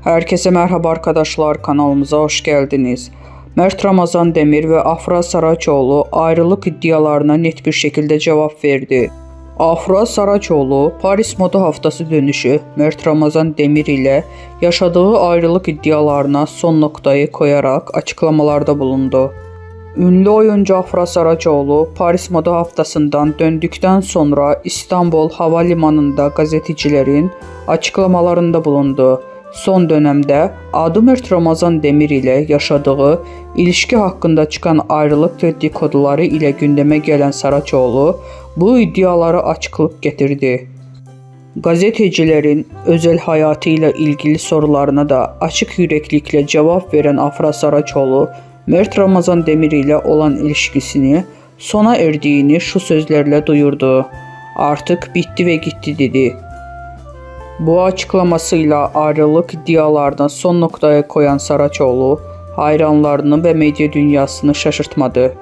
Herkese merhaba arkadaşlar, kanalımıza hoş geldiniz. Mert Ramazan Demir ve Afra Saraçoğlu ayrılık iddialarına net bir şekilde cevap verdi. Afra Saraçoğlu, Paris Moda Haftası dönüşü Mert Ramazan Demir ile yaşadığı ayrılık iddialarına son noktayı koyarak açıklamalarda bulundu. Ünlü oyuncu Afra Saraçoğlu, Paris Moda Haftası'ndan döndükten sonra İstanbul Havalimanı'nda gazetecilerin açıklamalarında bulundu. Son dönemde adı Mert Ramazan Demir ile yaşadığı ilişki hakkında çıkan ayrılık dedikoduları ile gündeme gelen Saraçoğlu bu iddialara açıklık getirdi. Gazetecilerin özel hayatıyla ilgili sorularına da açık yüreklilikle cevap veren Afra Saraçoğlu, Mert Ramazan Demir ile olan ilişkisini sona erdiğini şu sözlerle duyurdu. "Artık bitti ve gitti" dedi. Bu açıklamasıyla ayrılık iddialarına son noktaya koyan Saraçoğlu, hayranlarını ve medya dünyasını şaşırtmadı.